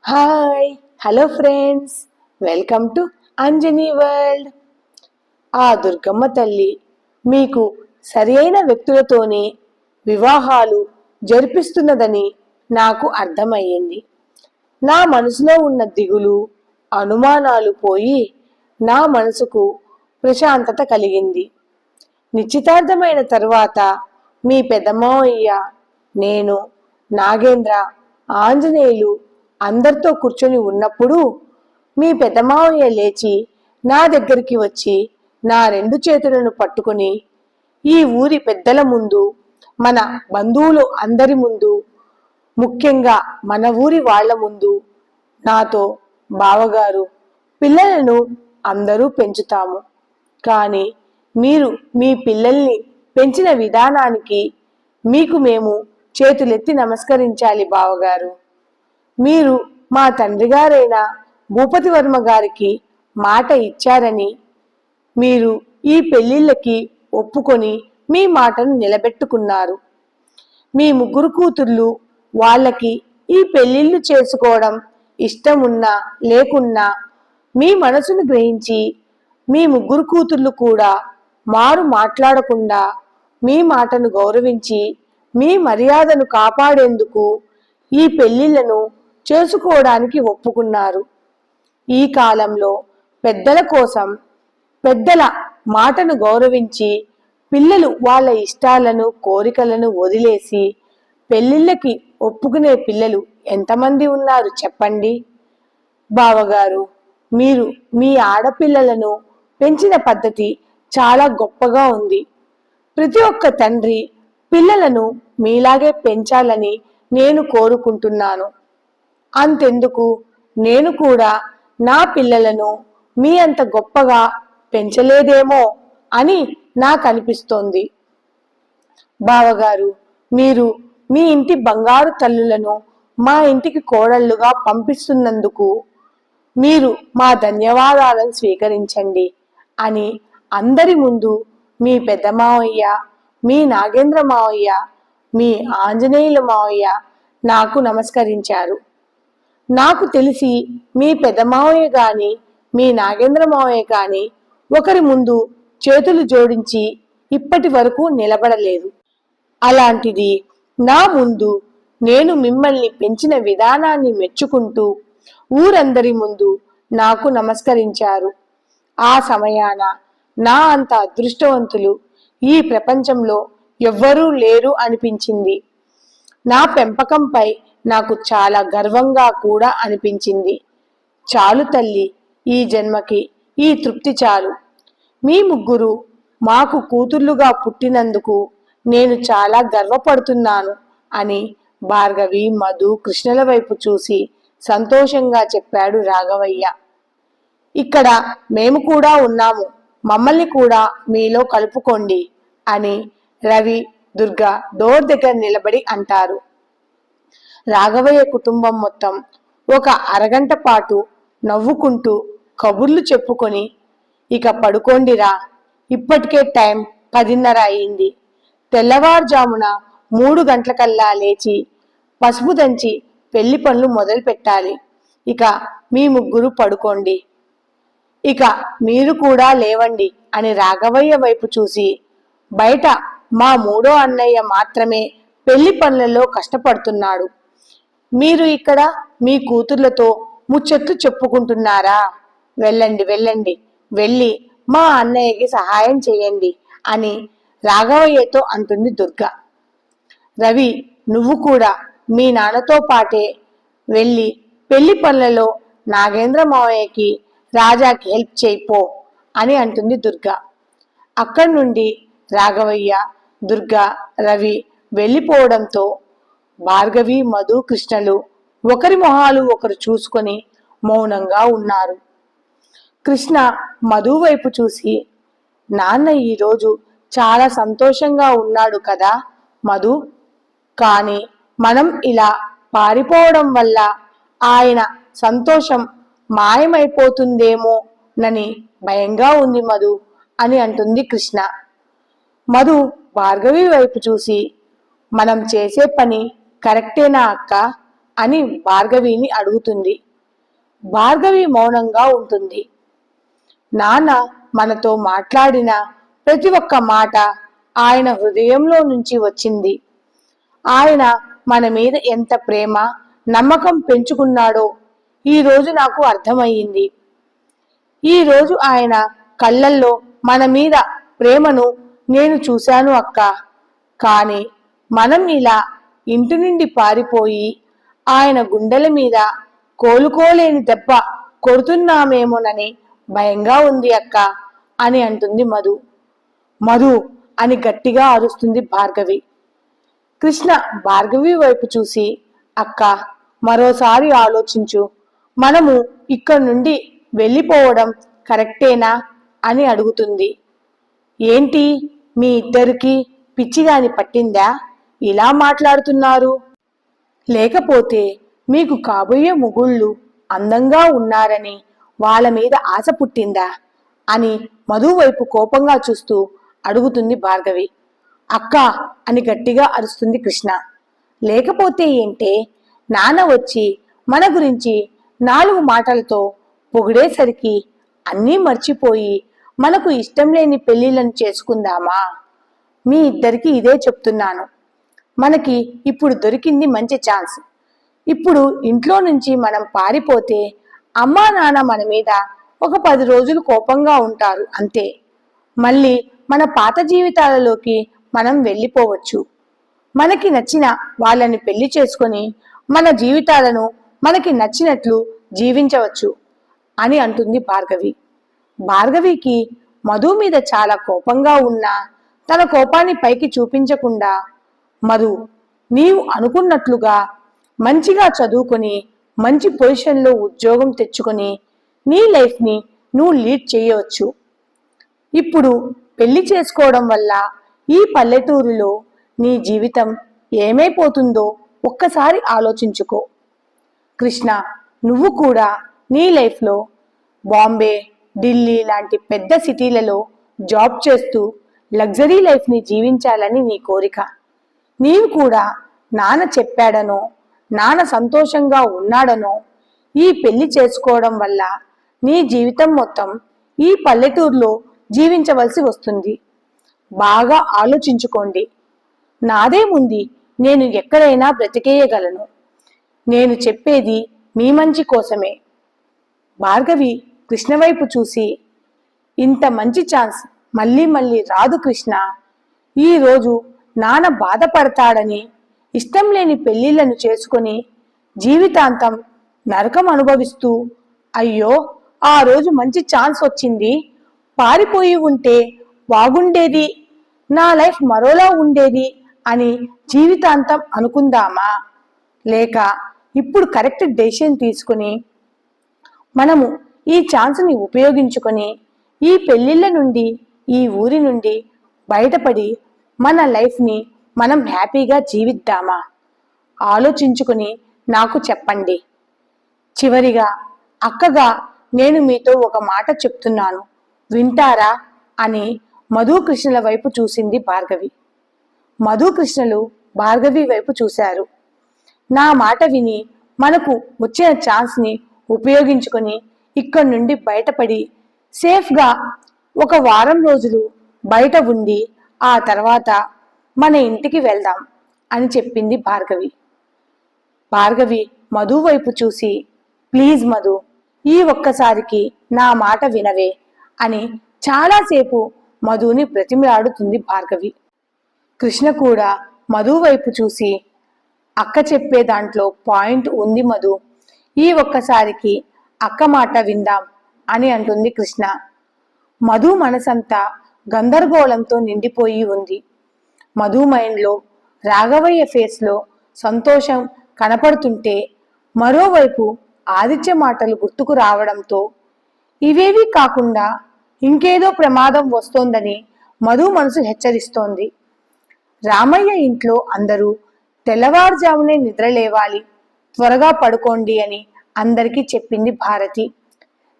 Hi hello friends, welcome to Anjani world. ఆ దుర్గమ్మ తల్లి మీకు సరి అయిన వ్యక్తులతోనే వివాహాలు జరిపిస్తున్నదని నాకు అర్థమయ్యింది. నా మనసులో ఉన్న దిగులు, అనుమానాలు పోయి నా మనసుకు ప్రశాంతత కలిగింది. నిశ్చితార్థమైన తరువాత మీ పెదమావయ్య, నేను, నాగేంద్ర, ఆంజనేయులు అందరితో కూర్చొని ఉన్నప్పుడు మీ పెదమావయ్య లేచి నా దగ్గరికి వచ్చి నా రెండు చేతులను పట్టుకుని ఈ ఊరి పెద్దల ముందు, మన బంధువులు అందరి ముందు, ముఖ్యంగా మన ఊరి వాళ్ల ముందు నాతో, బావగారు, పిల్లలను అందరూ పెంచుతాము, కానీ మీరు మీ పిల్లల్ని పెంచిన విధానానికి మీకు మేము చేతులెత్తి నమస్కరించాలి బావగారు. మీరు మా తండ్రి గారైన భూపతి వర్మ గారికి మాట ఇచ్చారని, మీరు ఈ పెళ్లిళ్ళకి ఒప్పుకొని మీ మాటను నిలబెట్టుకున్నారు. మీ ముగ్గురు కూతుర్లు వాళ్ళకి ఈ పెళ్లిళ్ళు చేసుకోవడం ఇష్టం ఉన్నా లేకున్నా మీ మనసును గ్రహించి మీ ముగ్గురు కూతుర్లు కూడా మారు మాట్లాడకుండా మీ మాటను గౌరవించి మీ మర్యాదను కాపాడేందుకు ఈ పెళ్లిళ్లను చేసుకోవడానికి ఒప్పుకున్నారు. ఈ కాలంలో పెద్దల కోసం, పెద్దల మాటను గౌరవించి పిల్లలు వాళ్ళ ఇష్టాలను, కోరికలను వదిలేసి పెళ్లిళ్ళకి ఒప్పుకునే పిల్లలు ఎంతమంది ఉన్నారు చెప్పండి. బావగారు, మీరు మీ ఆడపిల్లలను పెంచిన పద్ధతి చాలా గొప్పగా ఉంది. ప్రతి ఒక్క తండ్రి పిల్లలను మీలాగే పెంచాలని నేను కోరుకుంటున్నాను. అంతెందుకు, నేను కూడా నా పిల్లలను మీ అంత గొప్పగా పెంచలేదేమో అని నాకు అనిపిస్తోంది. బావగారు, మీరు మీ ఇంటి బంగారు తల్లులను మా ఇంటికి కోడళ్లుగా పంపిస్తున్నందుకు మీరు మా ధన్యవాదాలను స్వీకరించండి అని అందరి ముందు మీ పెద్ద మావయ్య, మీ నాగేంద్ర మావయ్య, మీ ఆంజనేయుల మావయ్య నాకు నమస్కరించారు. నాకు తెలిసి మీ పెదమావయ్య గాని, మీ నాగేంద్ర మావయ్య గాని ఒకరి ముందు చేతులు జోడించి ఇప్పటి వరకు నిలబడలేదు. అలాంటిది నా ముందు నేను మిమ్మల్ని పెంచిన విధానాన్ని మెచ్చుకుంటూ ఊరందరి ముందు నాకు నమస్కరించారు. ఆ సమయాన నా అంత అదృష్టవంతులు ఈ ప్రపంచంలో ఎవ్వరూ లేరు అనిపించింది. నా పెంపకంపై నాకు చాలా గర్వంగా కూడా అనిపించింది. చాలు తల్లి, ఈ జన్మకి ఈ తృప్తి చాలు. మీ ముగ్గురు మాకు కూతుర్లుగా పుట్టినందుకు నేను చాలా గర్వపడుతున్నాను అని భార్గవి, మధు, కృష్ణల వైపు చూసి సంతోషంగా చెప్పాడు రాఘవయ్య. ఇక్కడ మేము కూడా ఉన్నాము, మమ్మల్ని కూడా మీలో కలుపుకోండి అని రవి, దుర్గా డోర్ దగ్గర నిలబడి అంటారు. రాఘవయ్య కుటుంబం మొత్తం ఒక అరగంట పాటు నవ్వుకుంటూ కబుర్లు చెప్పుకొని, ఇక పడుకోండిరా, ఇప్పటికే టైం 10:30 అయింది. తెల్లవారుజామున 3 గంటలకల్లా లేచి పసుపు దంచి పెళ్లి పనులు మొదలు పెట్టాలి. ఇక మీ ముగ్గురు పడుకోండి, ఇక మీరు కూడా లేవండి అని రాఘవయ్య వైపు చూసి, బయట మా 3వ అన్నయ్య మాత్రమే పెళ్లి పనులలో కష్టపడుతున్నాడు. మీరు ఇక్కడ మీ కూతుర్లతో ముచ్చట్లు చెప్పుకుంటున్నారా? వెళ్ళండి వెళ్ళండి, వెళ్ళి మా అన్నయ్యకి సహాయం చేయండి అని రాఘవయ్యతో అంటుంది దుర్గా. రవి, నువ్వు కూడా మీ నాన్నతో పాటే వెళ్ళి పెళ్లి పనులలో నాగేంద్ర మావయ్యకి, రాజాకి హెల్ప్ చేయిపో అని అంటుంది దుర్గా. అక్కడి నుండి రాఘవయ్య, దుర్గా, రవి వెళ్ళిపోవడంతో భార్గవి, మధు, కృష్ణలు ఒకరి మొహాలు ఒకరు చూసుకొని మౌనంగా ఉన్నారు. కృష్ణ మధు వైపు చూసి, నాన్న ఈరోజు చాలా సంతోషంగా ఉన్నాడు కదా మధు, కానీ మనం ఇలా పారిపోవడం వల్ల ఆయన సంతోషం మాయమైపోతుందేమోనని భయంగా ఉంది మధు అని అంటుంది కృష్ణ. మధు భార్గవి వైపు చూసి, మనం చేసే పని కరెక్టేనా అక్క? అని భార్గవిని అడుగుతుంది. భార్గవి మౌనంగా ఉంటుంది. నాన్న మనతో మాట్లాడిన ప్రతి ఒక్క మాట ఆయన హృదయంలో నుంచి వచ్చింది. ఆయన మన మీద ఎంత ప్రేమ నమ్మకం పెంచుకున్నాడో ఈరోజు నాకు అర్థమయ్యింది. ఈరోజు ఆయన కళ్ళల్లో మన మీద ప్రేమను నేను చూశాను అక్క. కానీ మనం ఇలా ఇంటి నుండి పారిపోయి ఆయన గుండెల మీద కోలుకోలేని దెబ్బ కొడుతున్నామేమోనని భయంగా ఉంది అక్క అని అంటుంది మధు. మధు అని గట్టిగా అరుస్తుంది భార్గవి. కృష్ణ భార్గవి వైపు చూసి, అక్క మరోసారి ఆలోచించు, మనము ఇక్కడి నుండి వెళ్ళిపోవడం కరెక్టేనా అని అడుగుతుంది. ఏంటి మీ ఇద్దరికి పిచ్చిగాని పట్టిందా ఇలా మాట్లాడుతున్నారు? లేకపోతే మీకు కాబోయే మొగుళ్ళు అందంగా ఉన్నారని వాళ్ళ మీద ఆశ పుట్టిందా అని మధు వైపు కోపంగా చూస్తూ అడుగుతుంది భార్గవి. అక్క అని గట్టిగా అరుస్తుంది కృష్ణ. లేకపోతే ఏంటే, నాన్న వచ్చి మన గురించి 4 మాటలతో పొగిడేసరికి అన్నీ మర్చిపోయి మనకు ఇష్టం లేని పెళ్లిళ్ళను చేసుకుందామా? మీ ఇద్దరికి ఇదే చెప్తున్నాను. మనకి ఇప్పుడు దొరికింది మంచి ఛాన్స్. ఇప్పుడు ఇంట్లో నుంచి మనం పారిపోతే అమ్మా నాన్న మన మీద ఒక 10 రోజులు కోపంగా ఉంటారు అంతే. మళ్ళీ మన పాత జీవితాలలోకి మనం వెళ్ళిపోవచ్చు. మనకి నచ్చిన వాళ్ళని పెళ్లి చేసుకొని మన జీవితాలను మనకి నచ్చినట్లు జీవించవచ్చు అని అంటుంది భార్గవి. భార్గవికి మధు మీద చాలా కోపంగా ఉన్నా తన కోపాన్ని పైకి చూపించకుండా, మధు నీవు అనుకున్నట్లుగా మంచిగా చదువుకొని మంచి పొజిషన్లో ఉద్యోగం తెచ్చుకొని నీ లైఫ్ని నువ్వు లీడ్ చేయవచ్చు. ఇప్పుడు పెళ్లి చేసుకోవడం వల్ల ఈ పల్లెటూరులో నీ జీవితం ఏమైపోతుందో ఒక్కసారి ఆలోచించుకో. కృష్ణ, నువ్వు కూడా నీ లైఫ్లో బాంబే, ఢిల్లీ లాంటి పెద్ద సిటీలలో జాబ్ చేస్తూ లగ్జరీ లైఫ్ని జీవించాలని నీ కోరిక. నీవు కూడా నాన్న చెప్పాడనో నాన్న సంతోషంగా ఉన్నాడనో ఈ పెళ్లి చేసుకోవడం వల్ల నీ జీవితం మొత్తం ఈ పల్లెటూరులో జీవించవలసి వస్తుంది. బాగా ఆలోచించుకోండి. నాదేముంది, నేను ఎక్కడైనా బ్రతికేయగలను. నేను చెప్పేది మీ మంచి కోసమే. భార్గవి కృష్ణ వైపు చూసి, ఇంత మంచి ఛాన్స్ మళ్ళీ మళ్ళీ రాదు కృష్ణ. ఈరోజు నాన్న బాధపడతాడని ఇష్టం లేని పెళ్లిళ్లను చేసుకొని జీవితాంతం నరకం అనుభవిస్తూ, అయ్యో ఆ రోజు మంచి ఛాన్స్ వచ్చింది, పారిపోయి ఉంటే బాగుండేది, నా లైఫ్ మరోలా ఉండేది అని జీవితాంతం అనుకుందామా? లేక ఇప్పుడు కరెక్ట్ డెసిషన్ తీసుకుని మనము ఈ ఛాన్స్ని ఉపయోగించుకొని ఈ పెళ్లిళ్ళ నుండి ఈ ఊరి నుండి బయటపడి మన లైఫ్ని మనం హ్యాపీగా జీవిద్దామా? ఆలోచించుకుని నాకు చెప్పండి. చివరిగా అక్కగా నేను మీతో ఒక మాట చెప్తున్నాను, వింటారా అని మధుకృష్ణల వైపు చూసింది భార్గవి. మధుకృష్ణలు భార్గవి వైపు చూశారు. నా మాట విని మనకు వచ్చిన ఛాన్స్ని ఉపయోగించుకొని ఇక్కడి నుండి బయటపడి సేఫ్గా ఒక వారం రోజులు బయట ఉండి ఆ తర్వాత మన ఇంటికి వెళ్దాం అని చెప్పింది భార్గవి. భార్గవి మధు వైపు చూసి, ప్లీజ్ మధు, ఈ ఒక్కసారికి నా మాట వినవే అని చాలాసేపు మధుని బ్రతిమిలాడుతుంది భార్గవి. కృష్ణ కూడా మధు వైపు చూసి, అక్క చెప్పే దాంట్లో పాయింట్ ఉంది మధు, ఈ ఒక్కసారికి అక్క మాట విందాం అని అంటుంది కృష్ణ. మధు మనసంతా గందరగోళంతో నిండిపోయి ఉంది. మధు మైండ్లో రాఘవయ్య ఫేస్లో సంతోషం కనపడుతుంటే మరోవైపు ఆదిత్య మాటలు గుర్తుకు రావడంతో ఇవేవీ కాకుండా ఇంకేదో ప్రమాదం వస్తోందని మధు మనసు హెచ్చరిస్తోంది. రామయ్య ఇంట్లో అందరూ తెల్లవారుజామునే నిద్రలేవాలి, త్వరగా పడుకోండి అని అందరికీ చెప్పింది భారతి.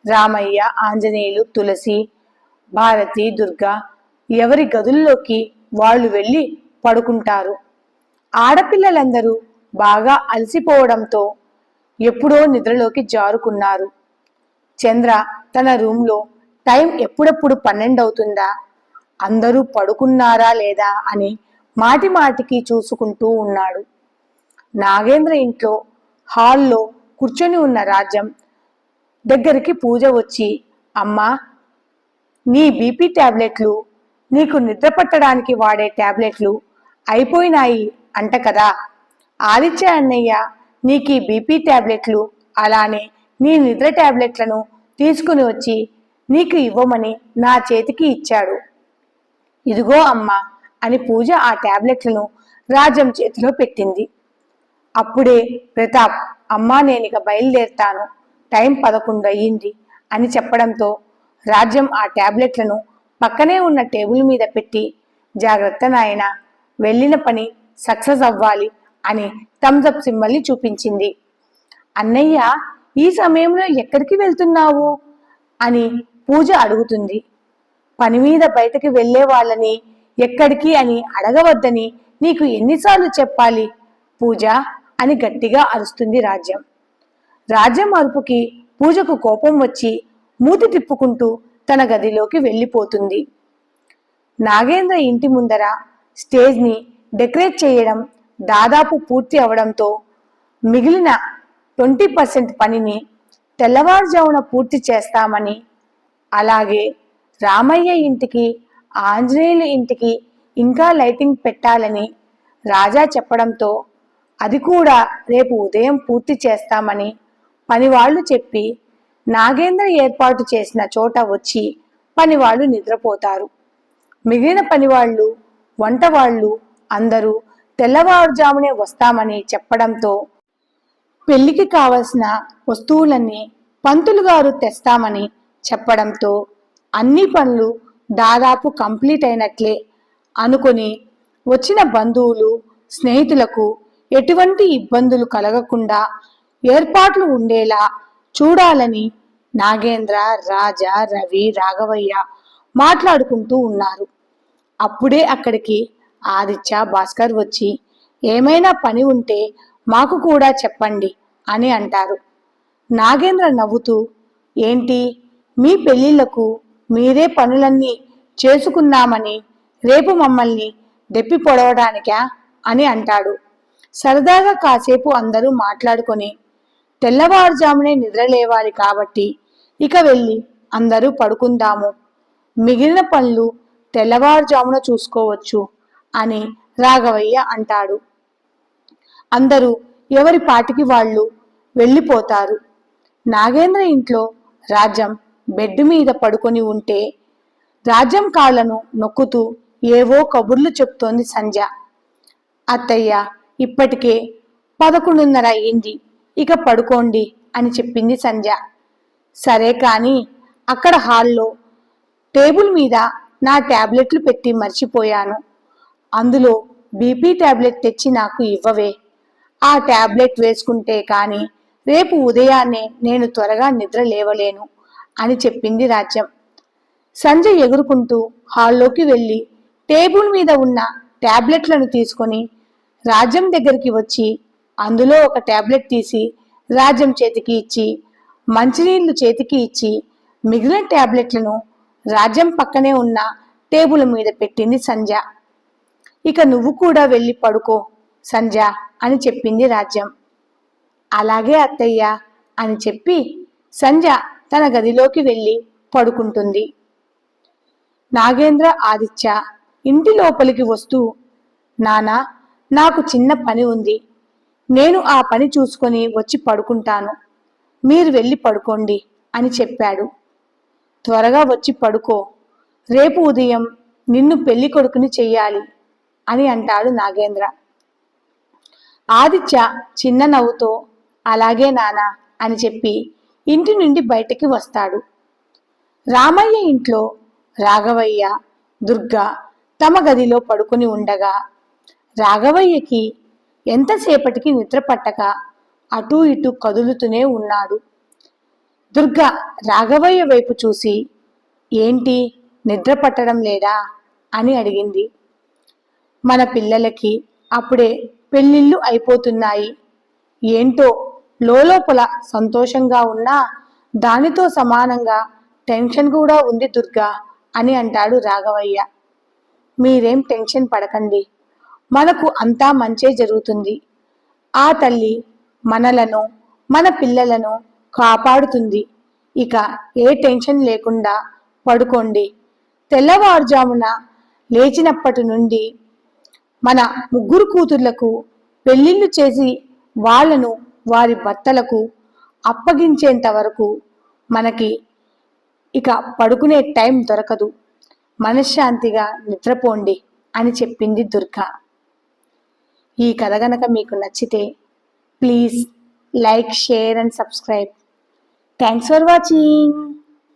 రామయ్య, ఆంజనేయులు, తులసి, భారతి, దుర్గా ఎవరి గదుల్లోకి వాళ్ళు వెళ్ళి పడుకుంటారు. ఆడపిల్లలందరూ బాగా అలసిపోవడంతో ఎప్పుడో నిద్రలోకి జారుకున్నారు. చంద్ర తన రూంలో టైం ఎప్పుడెప్పుడు 12 అవుతుందా, అందరూ పడుకున్నారా లేదా అని మాటి మాటికి చూసుకుంటూ ఉన్నాడు. నాగేంద్ర ఇంట్లో హాల్లో కూర్చొని ఉన్న రాజ్యం దగ్గరికి పూజ వచ్చి, అమ్మా, నీ బీపీ టాబ్లెట్లు, నీకు నిద్ర పట్టడానికి వాడే టాబ్లెట్లు అయిపోయినాయి అంట కదా. ఆదిత్య అన్నయ్య నీకు ఈ బీపీ టాబ్లెట్లు అలానే నీ నిద్ర టాబ్లెట్లను తీసుకుని వచ్చి నీకు ఇవ్వమని నా చేతికి ఇచ్చాడు. ఇదిగో అమ్మా అని పూజ ఆ టాబ్లెట్లను రాజ్యం చేతిలో పెట్టింది. అప్పుడే ప్రతాప్, అమ్మా నేనిక బయలుదేరుతాను, టైం 11 అయ్యింది అని చెప్పడంతో రాజ్యం ఆ టాబ్లెట్లను పక్కనే ఉన్న టేబుల్ మీద పెట్టి, జాగ్రత్త నాయనా, వెళ్ళిన పని సక్సెస్ అవ్వాలి అని థమ్సప్ సింబల్ని చూపించింది. అన్నయ్య, ఈ సమయంలో ఎక్కడికి వెళ్తున్నావు అని పూజ అడుగుతుంది. పని మీద బయటకు వెళ్లే వాళ్ళని ఎక్కడికి అని అడగవద్దని నీకు ఎన్నిసార్లు చెప్పాలి పూజ అని గట్టిగా అరుస్తుంది రాజ్యం. రాజ్యం అరుపుకి పూజకు కోపం వచ్చి మూతి తిప్పుకుంటూ తన గదిలోకి వెళ్ళిపోతుంది. నాగేంద్ర ఇంటి ముందర స్టేజ్ని డెకరేట్ చేయడం దాదాపు పూర్తి అవడంతో మిగిలిన 20% పనిని తెల్లవారుజామున పూర్తి చేస్తామని, అలాగే రామయ్య ఇంటికి, ఆంజనేయుల ఇంటికి ఇంకా లైటింగ్ పెట్టాలని రాజా చెప్పడంతో అది కూడా రేపు ఉదయం పూర్తి చేస్తామని పనివాళ్లు చెప్పి నాగేంద్ర ఏర్పాటు చేసిన చోట వచ్చి పనివాళ్లు నిద్రపోతారు. మిగిలిన పనివాళ్లు, వంటవాళ్లు అందరూ తెల్లవారుజామునే వస్తామని చెప్పడంతో పెళ్లికి కావలసిన వస్తువులన్నీ పంతులు గారు తెస్తామని చెప్పడంతో అన్ని పనులు దాదాపు కంప్లీట్ అయినట్లే అనుకొని వచ్చిన బంధువులు, స్నేహితులకు ఎటువంటి ఇబ్బందులు కలగకుండా ఏర్పాట్లు ఉండేలా చూడాలని నాగేంద్ర, రాజా, రవి, రాఘవయ్య మాట్లాడుకుంటూ ఉన్నారు. అప్పుడే అక్కడికి ఆదిత్య, భాస్కర్ వచ్చి ఏమైనా పని ఉంటే మాకు కూడా చెప్పండి అని అంటారు. నాగేంద్ర నవ్వుతూ, ఏంటి మీ పెళ్లిళ్లకు మీరే పనులన్నీ చేసుకున్నామని రేపు మమ్మల్ని దెప్పి పొడవడానికా అని అంటాడు. సరదాగా కాసేపు అందరూ మాట్లాడుకొని తెల్లవారుజామునే నిద్ర లేవాలి కాబట్టి ఇక వెళ్ళి అందరూ పడుకుందాము, మిగిలిన పనులు తెల్లవారుజామున చూసుకోవచ్చు అని రాఘవయ్య అంటాడు. అందరూ ఎవరి పాటికి వాళ్ళు వెళ్ళిపోతారు. నాగేంద్ర ఇంట్లో రాజ్యం బెడ్ మీద పడుకొని ఉంటే రాజ్యం కాళ్లను నొక్కుతూ ఏవో కబుర్లు చెప్తోంది సంధ్య. అత్తయ్య, ఇప్పటికే 11:30 అయింది, ఇక పడుకోండి అని చెప్పింది సంధ్య. సరే కాని అక్కడ హాల్లో టేబుల్ మీద నా టాబ్లెట్లు పెట్టి మర్చిపోయాను, అందులో బీపీ టాబ్లెట్ తెచ్చి నాకు ఇవ్వవే, ఆ టాబ్లెట్ వేసుకుంటే కానీ రేపు ఉదయాన్నే నేను త్వరగా నిద్ర లేవలేను అని చెప్పింది రాజ్యం. సంజయ్ ఎగురుకుంటూ హాల్లోకి వెళ్ళి టేబుల్ మీద ఉన్న టాబ్లెట్లను తీసుకొని రాజ్యం దగ్గరికి వచ్చి అందులో ఒక టాబ్లెట్ తీసి రాజ్యం చేతికి ఇచ్చి మంచినీళ్లు చేతికి ఇచ్చి మిగిలిన టాబ్లెట్లను రాజ్యం పక్కనే ఉన్న టేబుల్ మీద పెట్టింది సంధ్య. ఇక నువ్వు కూడా వెళ్ళి పడుకో సంధ్య అని చెప్పింది రాజ్యం. అలాగే అత్తయ్య అని చెప్పి సంధ్య తన గదిలోకి వెళ్ళి పడుకుంటుంది. నాగేంద్ర, ఆదిత్య ఇంటి లోపలికి వస్తూ, నానా, నాకు చిన్న పని ఉంది, నేను ఆ పని చూసుకొని వచ్చి పడుకుంటాను, మీరు వెళ్ళి పడుకోండి అని చెప్పాడు. త్వరగా వచ్చి పడుకో, రేపు ఉదయం నిన్ను పెళ్లి కొడుకుని చెయ్యాలి అని అంటాడు నాగేంద్ర. ఆదిత్య చిన్న నవ్వుతో అలాగే నానా అని చెప్పి ఇంటి నుండి బయటికి వస్తాడు. రామయ్య ఇంట్లో రాఘవయ్య, దుర్గా తమ గదిలో పడుకుని ఉండగా రాఘవయ్యకి ఎంతసేపటికి నిద్ర పట్టక అటూ ఇటూ కదులుతూనే ఉన్నాడు. దుర్గా రాఘవయ్య వైపు చూసి, ఏంటి నిద్ర పట్టడం లేదా అని అడిగింది. మన పిల్లలకి అప్పుడే పెళ్ళిళ్ళు అయిపోతున్నాయి. ఏంటో లోపల సంతోషంగా ఉన్నా దానితో సమానంగా టెన్షన్ కూడా ఉంది దుర్గా అని అంటాడు రాఘవయ్య. మీరేం టెన్షన్ పడకండి, మనకు అంతా మంచే జరుగుతుంది. ఆ తల్లి మనలను మన పిల్లలను కాపాడుతుంది. ఇక ఏ టెన్షన్ లేకుండా పడుకోండి. తెల్లవారుజామున లేచినప్పటి నుండి మన ముగ్గురు కూతుర్లకు పెళ్లిళ్ళు చేసి వాళ్లను వారి భర్తలకు అప్పగించేంత వరకు మనకి ఇక పడుకునే టైం దొరకదు. మనశ్శాంతిగా నిద్రపోండి అని చెప్పింది దుర్గా. ఈ కథ గనక మీకు నచ్చితే please like, share and subscribe. Thanks for watching.